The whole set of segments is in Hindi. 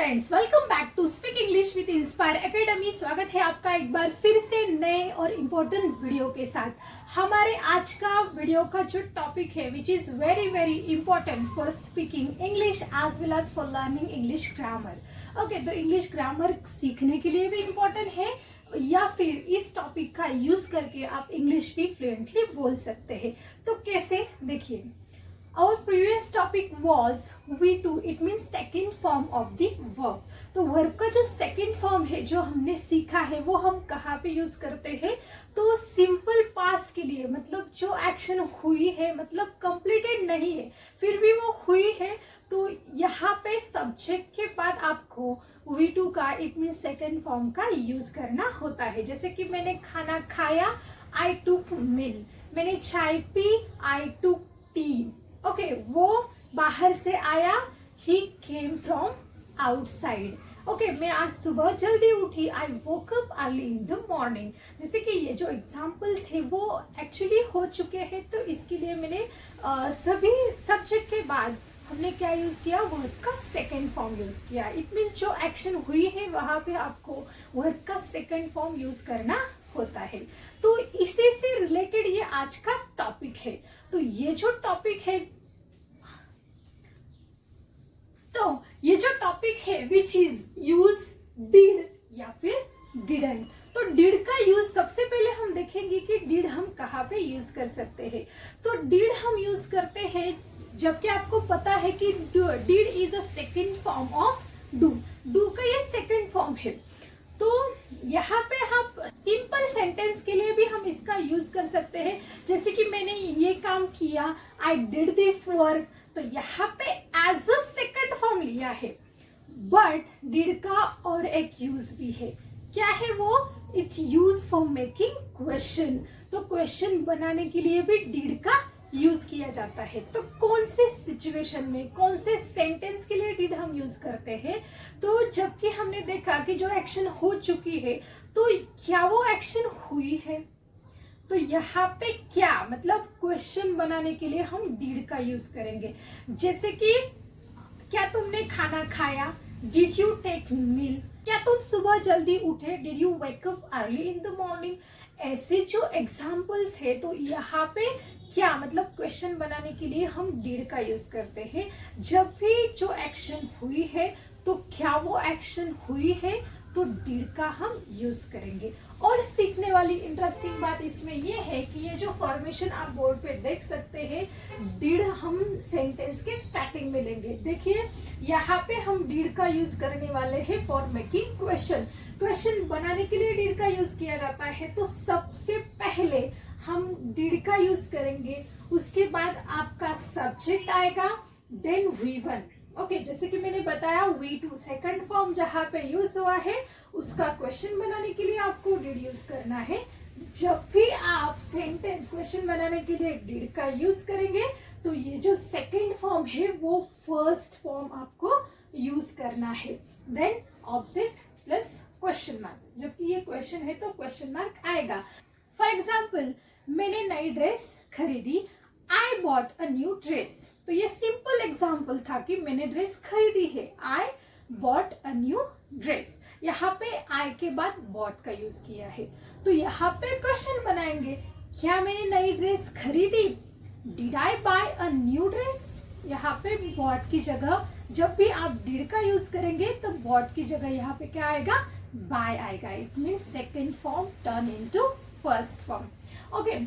Friends, welcome back to speak English with Inspire Academy. स्वागत है आपका एक बार फिर से नए और इम्पोर्टेंट वीडियो के साथ। हमारे आज का वीडियो का जो टॉपिक है which is very very important for speaking English as well as for learning English grammar. Okay, तो इंग्लिश ग्रामर सीखने के लिए भी इम्पोर्टेंट है या फिर इस टॉपिक का यूज करके आप इंग्लिश भी फ्लुएंटली बोल सकते हैं। तो कैसे, देखिए, our previous topic was V2, it means second form of the verb। तो वर्ब का जो सेकेंड फॉर्म है जो हमने सीखा है वो हम कहाँ पे यूज करते हैं? तो सिंपल पास्ट के लिए, मतलब जो एक्शन हुई है, मतलब कंप्लीटेड नहीं है फिर भी वो हुई है, तो यहाँ पे सब्जेक्ट के बाद आपको V2 का इट मीन सेकेंड फॉर्म का यूज करना होता है। जैसे कि मैंने खाना खाया, I took meal। मैंने चाय P, I took tea। Okay, वो बाहर से आया, he came from outside। Okay, मैं आज सुबह जल्दी उठी, I woke up early in the morning। जैसे कि ये जो एग्जाम्पल्स है वो एक्चुअली हो चुके हैं, तो इसके लिए मैंने सभी सब्जेक्ट के बाद हमने क्या यूज किया? वर्ब का सेकेंड फॉर्म यूज किया। इट मीन्स जो एक्शन हुई है वहां पे आपको वर्ब का सेकेंड फॉर्म यूज करना होता है। तो इसी से रिलेटेड ये आज का टॉपिक है। तो ये जो टॉपिक है, विच इज यूज डिड या फिर डिडंट। तो डिड का यूज सबसे पहले हम देखेंगे कि डिड हम कहाँ पे यूज कर सकते हैं। तो डिड हम यूज करते हैं जबकि आपको पता है कि did is a second form of do. Do का ये सेकेंड फॉर्म है। तो यहाँ पे हम सिंपल सेंटेंस के लिए भी हम इसका यूज कर सकते हैं। जैसे कि मैंने ये काम किया, आई डिड दिस वर्क, तो यहाँ पे एज अ सेकेंड फॉर्म लिया है। बट डिड का और एक यूज भी है। क्या है वो? It's use for making question. तो क्वेश्चन बनाने के लिए भी डिड का यूज किया जाता है। तो कौन से सिचुएशन में, कौन से सेंटेंस के लिए डिड हम यूज करते हैं? तो जबकि हमने देखा कि जो एक्शन हो चुकी है, तो क्या वो एक्शन हुई है? तो यहाँ पे क्या मतलब क्वेश्चन बनाने के लिए हम डिड का यूज करेंगे। जैसे कि क्या तुमने खाना खाया? Did you take meal? क्या तुम सुबह जल्दी उठे? Did you wake up early in the morning? ऐसे जो एग्जाम्पल्स है, तो यहाँ पे क्या मतलब क्वेश्चन बनाने के लिए हम डिड का यूज करते हैं। जब भी जो एक्शन हुई है, तो क्या वो एक्शन हुई है, तो डिड का हम यूज करेंगे। और सीखने वाली इंटरेस्टिंग बात इसमें ये है कि ये जो फॉर्मेशन आप बोर्ड पे देख सकते हैं, डिड हम सेंटेंस के स्टार्टिंग में लेंगे। देखिए, यहाँ पे हम डिड का यूज करने वाले हैं फॉर मेकिंग क्वेश्चन। क्वेश्चन बनाने के लिए डिड का यूज किया जाता है। तो सबसे पहले हम डिड का यूज करेंगे, उसके बाद आपका सब्जेक्ट आएगा, देन V1। ओके, जैसे कि मैंने बताया V2 सेकंड फॉर्म जहां पे यूज हुआ है, उसका क्वेश्चन बनाने के लिए आपको डिड यूज करना है। जब भी आप सेंटेंस क्वेश्चन बनाने के लिए डिड का यूज करेंगे, तो ये जो सेकंड फॉर्म है वो फर्स्ट फॉर्म आपको यूज करना है। Then object plus question mark. जबकि ये क्वेश्चन है तो क्वेश्चन मार्क आएगा। फॉर एग्जाम्पल, मैंने नई ड्रेस खरीदी, I bought a new dress. तो ये सिंपल एग्जाम्पल था कि मैंने ड्रेस खरीदी है, आई बॉट अ न्यू ड्रेस। यहाँ पे आई के बाद बॉट का यूज किया है। तो यहाँ पे क्वेश्चन बनाएंगे, क्या मैंने नई ड्रेस खरीदी? Did I buy a new dress? यहाँ पे बॉट की जगह जब भी आप डिड का यूज करेंगे, तो बॉट की जगह यहाँ पे क्या आएगा? बाय आएगा। It means second form turn into first form. Okay,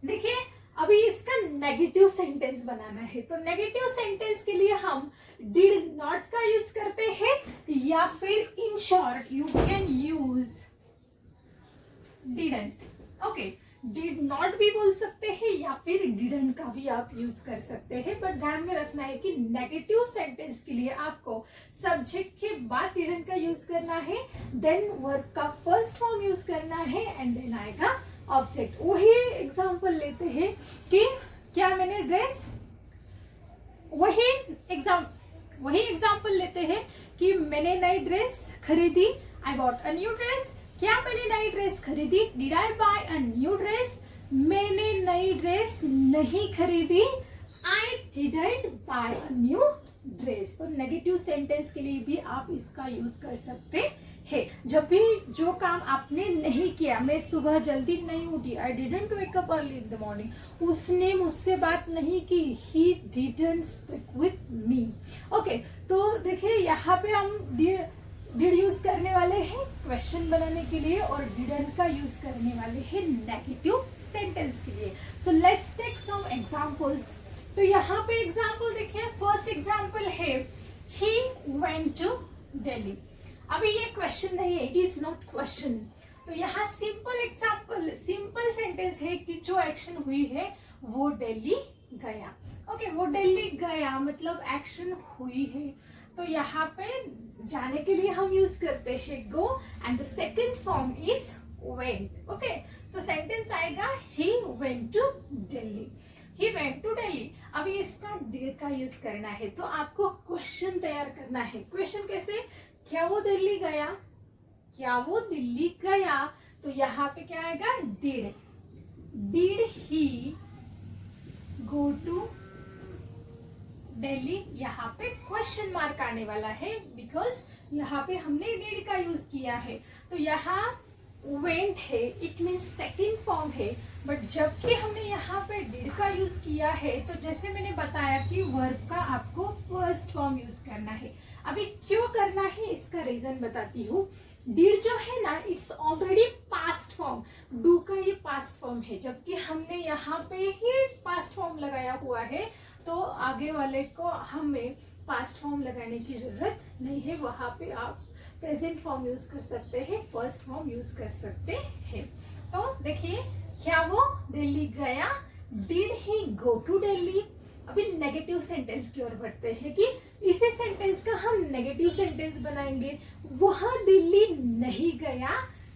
देखिए, अभी इसका नेगेटिव सेंटेंस बनाना है। तो नेगेटिव सेंटेंस के लिए हम डिड नॉट का यूज करते हैं, या फिर in short you can use didn't. Okay, did not भी बोल सकते हैं या फिर डिडंट का भी आप यूज कर सकते हैं। बट ध्यान में रखना है कि नेगेटिव सेंटेंस के लिए आपको सब्जेक्ट के बाद डिडंट का यूज करना है, देन वर्ब का फर्स्ट फॉर्म यूज करना है, एंड देन आएगा ऑब्जेक्ट। वही एग्जाम्पल लेते हैं कि क्या मैंने ड्रेस, वही एग्जाम्पल लेते हैं कि मैंने नई ड्रेस खरीदी, I bought a new dress. क्या मैंने नई ड्रेस खरीदी? Did I buy a new dress? मैंने नई ड्रेस नहीं खरीदी, I didn't buy a new dress. तो नेगेटिव सेंटेंस के लिए भी आप इसका यूज कर सकते हैं। जब भी जो काम आपने नहीं किया, मैं सुबह जल्दी नहीं उठी, I didn't wake up early in the morning, उसने मुझसे बात नहीं की, he didn't speak with me. Okay, तो देखिए यहाँ पे हम डिड यूज करने वाले हैं क्वेश्चन बनाने के लिए और डिडंट का यूज करने वाले हैं नेगेटिव सेंटेंस के लिए। So let's take some examples. तो यहाँ पे एग्जांपल देखिए, फर्स्ट एग्जांपल है ही वेंट टू दिल्ली। अभी ये क्वेश्चन नहीं है, इट इज नॉट क्वेश्चन। तो यहाँ सिंपल एग्जांपल, सिंपल सेंटेंस है कि जो एक्शन हुई है वो दिल्ली गया। ओके, वो दिल्ली गया मतलब एक्शन हुई है। तो यहाँ पे जाने के लिए हम यूज करते हैं go and the second form is went. Okay, so sentence आएगा he went to Delhi, he went to Delhi. अभी इसका डिड का यूज करना है तो आपको क्वेश्चन तैयार करना है। क्वेश्चन कैसे, क्या वो दिल्ली गया, क्या वो दिल्ली गया। तो यहाँ पे क्या आएगा, did, did he go to Delhi. यहाँ पे क्वेश्चन मार्क आने वाला है बिकॉज यहाँ पे हमने डिड का यूज किया है। तो यहाँ वेंट है, इट मीन सेकेंड फॉर्म है, बट जबकि हमने यहाँ पे डिड का यूज किया है तो जैसे मैंने बताया कि वर्ब का आपको फर्स्ट फॉर्म यूज करना है। अभी क्यों करना है इसका रीजन बताती हूँ। डिड जो है ना, it's already past form, do का ये पास्ट फॉर्म है, जबकि हमने यहाँ पे ही पास्ट फॉर्म लगाया हुआ है तो आगे वाले को हमें पास्ट फॉर्म लगाने की जरूरत नहीं है। वहां पे आप प्रेजेंट फॉर्म यूज कर सकते हैं, फर्स्ट फॉर्म यूज कर सकते हैं। तो देखिए, क्या वो दिल्ली गया, did he go to Delhi. अभी नेगेटिव सेंटेंस की ओर बढ़ते हैं कि इसी सेंटेंस का हम नेगेटिव सेंटेंस बनाएंगे। वह दिल्ली नहीं गया,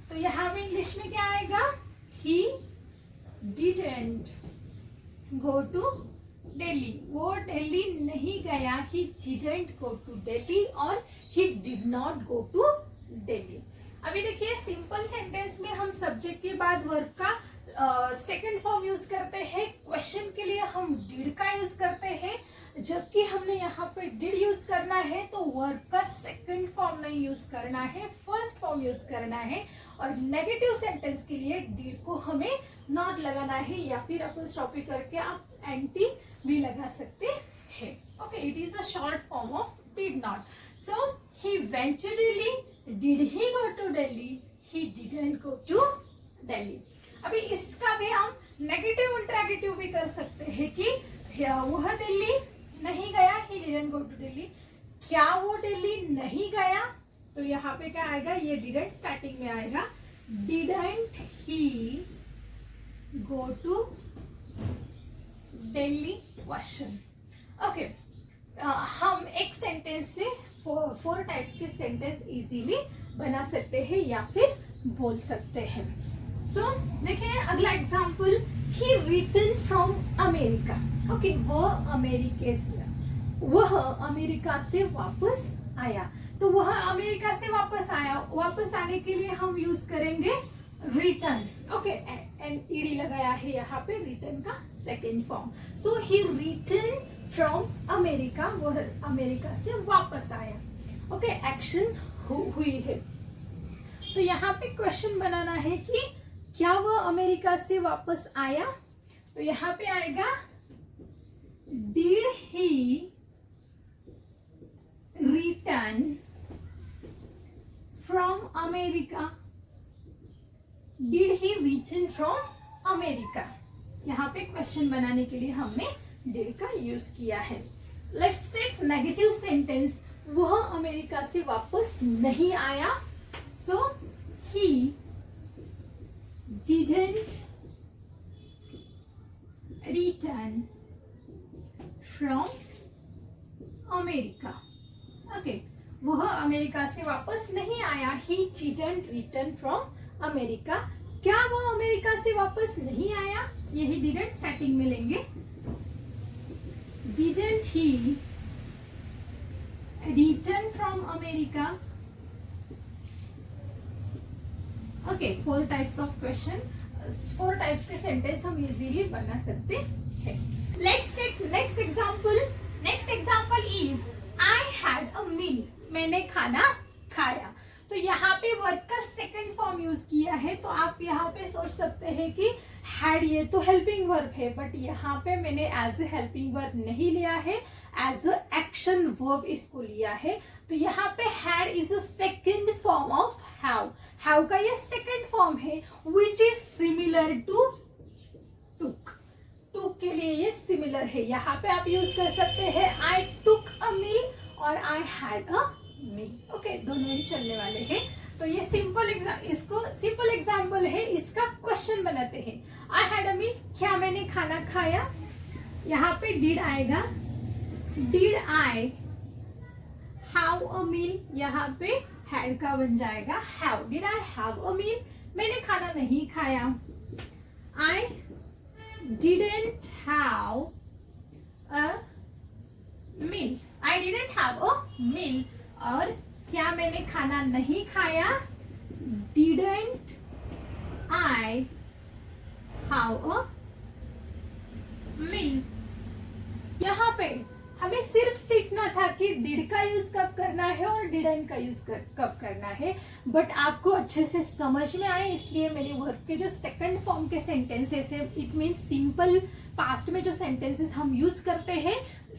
तो यहाँ पे इंग्लिश में क्या आएगा, he didn't go to Delhi. वो दिल्ली नहीं गया, he didn't go to Delhi और he did not go to Delhi. अभी देखिए, सिंपल सेंटेंस में हम सब्जेक्ट के बाद वर्ब का सेकंड फॉर्म यूज करते हैं। क्वेश्चन के लिए हम डिड का यूज करते हैं, जबकि हमने यहाँ पे डिड यूज करना है तो वर्ब का सेकंड फॉर्म नहीं यूज करना है, फर्स्ट फॉर्म यूज करना है। और नेगेटिव सेंटेंस के लिए डिड को हमें नॉट लगाना है या फिर अपोस्ट्रोफी करके आप एंटी भी लगा सकते हैं। Okay, it is a short form of did not. So he went to Delhi, did he go to Delhi, he didn't go to Delhi. अभी इसका भी हम नेगेटिव इंटरगेटिव भी कर सकते हैं कि वह दिल्ली नहीं गया, he didn't go to Delhi. क्या वो दिल्ली नहीं गया, तो यहाँ पे क्या आएगा, ये डिडंट स्टार्टिंग में आएगा, didn't he go to Delhi question. Okay, हम एक सेंटेंस से फोर टाइप्स के सेंटेंस इजीली बना सकते हैं या फिर बोल सकते हैं। सो देखिए अगला example, he return from America. Okay, वह अमेरिका से वापस आया। तो वह अमेरिका से वापस आया, वापस आने के लिए हम यूज करेंगे रिटर्न। ओके, एन ईडी लगाया है यहाँ पे, रिटर्न का second form. So he return from America, वह अमेरिका से वापस आया। ओके, एक्शन हुई है। तो यहाँ पे क्वेश्चन बनाना है कि क्या वह अमेरिका से वापस आया। तो यहाँ पे आएगा, did he return from America, did he return from America. यहाँ पे क्वेश्चन बनाने के लिए हमने डिड का यूज किया है। लेट्स टेक नेगेटिव सेंटेंस, वह अमेरिका से वापस नहीं आया। सो ही didn't return from America. Okay, वह अमेरिका से वापस नहीं आया, he didn't return from America. क्या वह अमेरिका से वापस नहीं आया, यही didn't स्टार्टिंग में लेंगे। Didn't he return from America? Okay, 4 types of question, 4 types के सेंटेंस हम इजीली बना सकते हैं। Let's take next example. Next example is a meal, मैंने खाना खाया। तो यहाँ पे वर्ब का सेकंड फॉर्म यूज किया है, तो आप यहाँ पे सोच सकते हैं कि हैड ये तो हेल्पिंग वर्ब है, बट यहाँ पे मैंने एज ए हेल्पिंग वर्ब नहीं लिया है, एज अ एक्शन वर्ब इसको लिया है। तो यहाँ पे had is a second form of have. Have का ये सेकंड फॉर्म है which is similar to took. Took के लिए ये सिमिलर है। यहाँ पे आप यूज कर सकते हैं आई टुक अ मील और I had a meal. Okay, दोनों ही चलने वाले हैं। तो ये इसको सिंपल एग्जाम्पल है, इसका क्वेश्चन बनाते हैं। आई हैड अ मील, क्या मैंने खाना खाया? यहाँ पे डिड आएगा, डिड आई हैव अ मील, यहाँ पे हैड का बन जाएगा have. Did I have a meal, मैंने खाना नहीं खाया। आई didn't have a meal, I didn't have a meal। और क्या मैंने खाना नहीं खाया? Didn't I have a meal। यहाँ पे हमें सिर्फ सीखना था कि डिड का यूज कब करना है और डिडंट का यूज कब करना है, बट आपको अच्छे से समझ में आए इसलिए मैंने वर्ब के जो सेकंड फॉर्म के सेंटेंसेस है, इट मीन सिंपल पास्ट में जो सेंटेंसेस हम यूज करते हैं,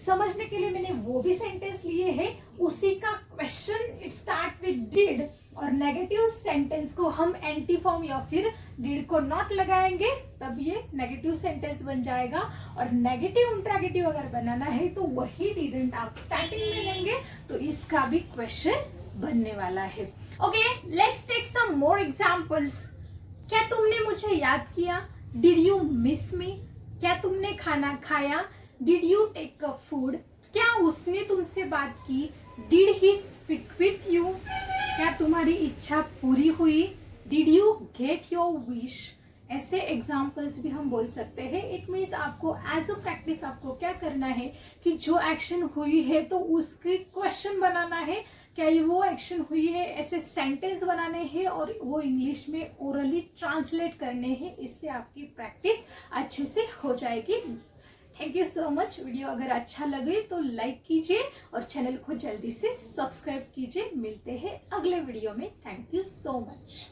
समझने के लिए मैंने वो भी सेंटेंस लिए हैं। उसी का question it start with did, और नेगेटिव सेंटेंस को हम एंटी फॉर्म या फिर डिड को नॉट लगाएंगे, तब ये नेगेटिव सेंटेंस बन जाएगा। और नेगेटिव इंट्रोगेटिव अगर बनाना है तो वही डिडंट आप स्टार्टिंग में लेंगे, तो इसका भी क्वेश्चन बनने वाला है। Okay, let's take some more examples. क्या तुमने मुझे याद किया? Did you miss me? क्या तुमने खाना खाया? Did you take a food? क्या उसने तुमसे बात की? Did he speak with you? क्या तुम्हारी इच्छा पूरी हुई? Did you get your wish? ऐसे एग्जाम्पल्स भी हम बोल सकते हैं। इट मीन्स आपको एज अ प्रैक्टिस आपको क्या करना है कि जो एक्शन हुई है तो उसके क्वेश्चन बनाना है, क्या ये वो एक्शन हुई है, ऐसे सेंटेंस बनाने हैं और वो इंग्लिश में ओरली ट्रांसलेट करने हैं। इससे आपकी प्रैक्टिस अच्छे से हो जाएगी। Thank you so much. Video अगर अच्छा लगे तो लाइक कीजिए और चैनल को जल्दी से सब्सक्राइब कीजिए। मिलते हैं अगले वीडियो में। Thank you so much.